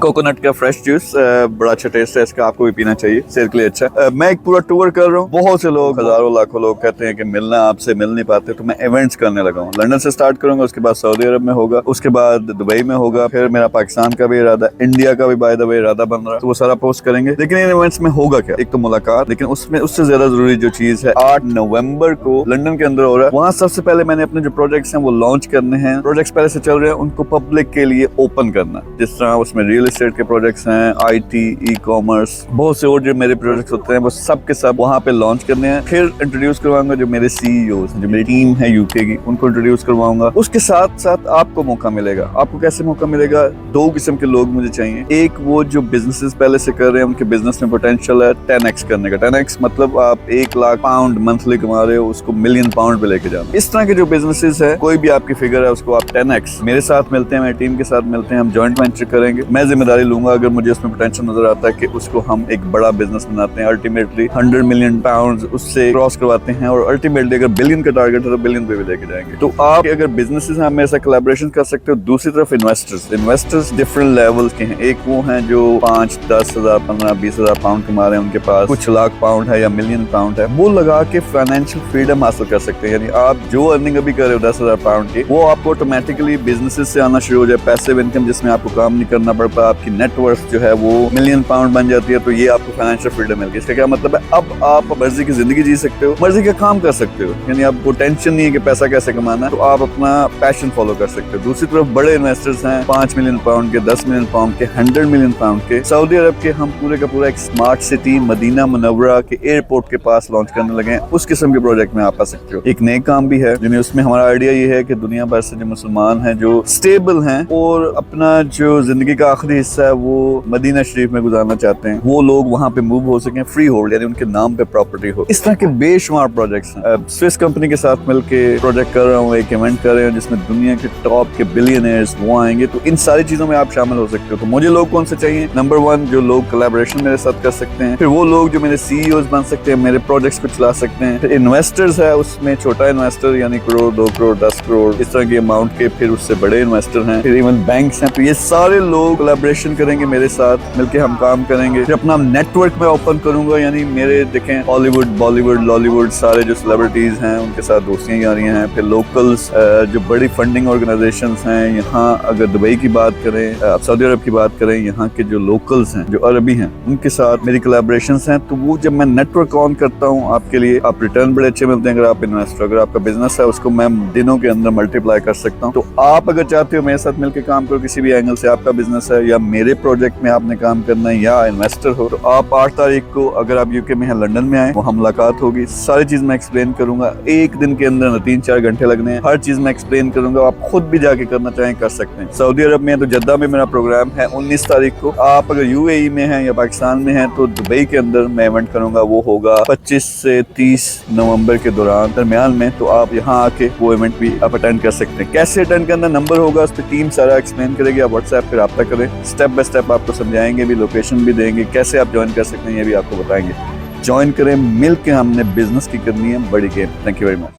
Coconut का fresh juice, बड़ा अच्छा टेस्ट है इसका, आपको भी पीना चाहिए, सेहत के लिए अच्छा। मैं एक पूरा टूर कर रहा हूँ। बहुत से लोग, हजारों लाखों लोग कहते हैं कि मिलना, आपसे मिल नहीं पाते, तो मैं इवेंट्स करने लगा हूँ। लंदन से स्टार्ट करूंगा, उसके बाद सऊदी अरब में होगा, उसके बाद दुबई में होगा, फिर मेरा पाकिस्तान का भी इरादा, इंडिया का भी बाय द वे इरादा बन रहा है, तो वो सारा पोस्ट करेंगे। लेकिन इन इवेंट्स में होगा क्या? एक तो मुलाकात, लेकिन उसमें उससे ज्यादा जरूरी जो चीज है, 8 नवंबर को लंदन के अंदर हो रहा है। वहाँ सबसे पहले मैंने अपने जो प्रोजेक्ट्स हैं वो लॉन्च करने हैं। प्रोजेक्ट्स पहले से चल रहे हैं, उनको पब्लिक के लिए ओपन करना, जिस तरह उसमें रियल एस्टेट के प्रोजेक्ट्स हैं, IT, ई-कॉमर्स, बहुत से और जो मेरे प्रोजेक्ट्स होते हैं वो सब के सब वहाँ पे लॉन्च करने हैं। फिर इंट्रोड्यूस करवाऊंगा जो मेरे CEOs, जो मेरी टीम है UK की, उनको इंट्रोड्यूस करवाऊंगा। उसके साथ साथ आपको मौका मिलेगा। आपको कैसे मौका मिलेगा? 2 किस्म के लोग मुझे चाहिए। एक वो जो बिजनेसेस पहले से कर रहे हैं, उनके बिजनेस में पोटेंशियल है 10x करने का। 10x मतलब आप 1 लाख पाउंड मंथली कमा रहे हो, उसको मिलियन पाउंड पे लेके जाना। इस तरह के जो बिजनेसेस है, कोई भी आपकी फिगर है, उसको आप 10x मेरे साथ मिलते हैं, मेरी टीम के साथ मिलते हैं, हम जॉइंट वेंचर करेंगे। मैं जिम्मेदारी लूंगा अगर मुझे उसमें पोटेंशियल नजर आता है कि उसको हम एक बड़ा बिजनेस बनाते हैं। अल्टीमेटली 100 मिलियन पाउंड उससे क्रॉस करवाते हैं, और अल्टीमेटली अगर बिलियन का टारगेट है तो बिलियन पे भी लेके जाएंगे। तो आप अगर बिजनेसेस हैं, मेरे साथ कोलैबोरेशन कर सकते हो। दूसरी तरफ इन्वेस्टर्स डिफरेंट लेवल के हैं। एक वो हैं जो 5-10 हजार 15-20 हजार पाउंड कमा रहे हैं, उनके पास कुछ लाख पाउंड है या मिलियन पाउंड है, वो लगा के फाइनेंशियल फ्रीडम हासिल कर सकते हैं। यानी आप जो अर्निंग अभी कर रहे हो 10,000 पाउंड की, वो आपको ऑटोमेटिकली बिजनेसेस से आना शुरू हो जाए। पैसिव इनकम जिसमें आपको काम नहीं करना पड़ता, आपकी नेटवर्थ जो है वो मिलियन पाउंड बन जाती है। तो ये आपको फाइनेंशियल फ्रीडम मिल गई। इसका क्या मतलब है? अब आप मर्जी की जिंदगी जी सकते हो, मर्जी का काम कर सकते हो। यानी आपको टेंशन नहीं है कि पैसा कैसे कमाना है, तो आप अपना पैशन फॉलो कर सकते हो। दूसरी तरफ बड़े इन्वेस्टर्स हैं, 5 मिलियन पाउंड के, 10 मिलियन पाउंड के, 100 मिलियन पाउंड के। सऊदी अरब के हम पूरे का पूरा एक स्मार्ट सिटी मदीना मुनव्वरा के एयरपोर्ट के पास लॉन्च करने लगे हैं। उस किस्म के प्रोजेक्ट में आप आ सकते हो। एक नए काम भी है, यानी उसमें हमारा आइडिया ये है कि दुनिया भर से जो मुसलमान हैं, जो स्टेबल हैं और अपना जो जिंदगी का आखिरी हिस्सा है वो मदीना शरीफ में गुजारना चाहते हैं, वो लोग वहाँ पे मूव हो सकें, फ्री होल्ड, यानी उनके नाम पे प्रॉपर्टी हो। इस तरह के बेशुमार प्रोजेक्ट्स हैं। स्विस कंपनी के साथ मिलके प्रोजेक्ट कर रहा हूँ, एक इवेंट कर रहे हैं जिसमें दुनिया के टॉप के बिलियनर्स वो आएंगे। तो इन सारी चीजों में आप शामिल हो सकते हो। तो मुझे लोग कौन से चाहिए? नंबर 1 जो लोग कोलैबोरेशन मेरे साथ कर सकते हैं, फिर वो लोग जो मेरे CEOs बन सकते हैं, मेरे प्रोजेक्ट्स को चला सकते हैं। फिर इन्वेस्टर्स है, उसमें छोटा इन्वेस्टर यानी करोड़, 2 करोड़, 10 करोड़ इस तरह के अमाउंट के, फिर उससे बड़े इन्वेस्टर हैं, फिर इवन बैंक्स हैं। तो ये सारे लोग कोलैबोरेशन करेंगे मेरे साथ, मिलके हम काम करेंगे। फिर अपना नेटवर्क में ओपन करूंगा, यानी मेरे देखें हॉलीवुड, बॉलीवुड, लॉलीवुड सारे जो सेलिब्रिटीज हैं उनके साथ दोस्तियां आ रही हैं। फिर लोकल्स जो बड़ी फंडिंग ऑर्गेनाइजेशंस हैं, यहाँ अगर दुबई की बात करें, सऊदी अरब की बात करें, यहाँ के जो लोकल्स हैं, जो अरबी हैं, उनके साथ मेरी कोलैबोरेशंस हैं। तो वो जब मैं नेटवर्क ऑन करता हूँ आपके लिए, आप रिटर्न बड़े अच्छे मिलते हैं। अगर आप इन्वेस्टर, अगर आपका बिजनेस है, उसको मैं दिनों के अंदर मल्टीप्लाई कर सकता हूँ। तो आप अगर चाहते हो मेरे साथ मिलकर काम करो, किसी भी एंगल से, आपका बिजनेस है या मेरे प्रोजेक्ट में आपने काम करना है या इन्वेस्टर हो, तो आप 8 तारीख को अगर आप UK में हैं, लंदन में आए, वहाँ मुलाकात होगी। सारी चीज मैं एक्सप्लेन करूंगा। एक दिन के अंदर 3-4 घंटे लगने हैं, हर चीज मैं एक्सप्लेन करूंगा। आप खुद भी जाके करना चाहें कर सकते हैं। सऊदी अरब में है तो जद्दा में मेरा प्रोग्राम है 19 तारीख को। आप अगर UAE में हैं या पाकिस्तान में हैं तो दुबई के अंदर मैं इवेंट करूंगा, वो होगा 25 से 30 नवंबर के दरमियान में। तो आप यहाँ आके वो इवेंट भी आप अटेंड कर सकते हैं। कैसे अटेंड करना, नंबर होगा, उस पर टीम सारा एक्सप्लेन करेगी। आप व्हाट्सएप पे रब्ता करें, स्टेप बाय स्टेप आपको समझाएंगे भी, लोकेशन भी देंगे, कैसे आप ज्वाइन कर सकते हैं ये भी आपको बताएंगे। ज्वाइन करें, मिल के हमने बिजनेस की करनी है बड़ी game. Thank you very much.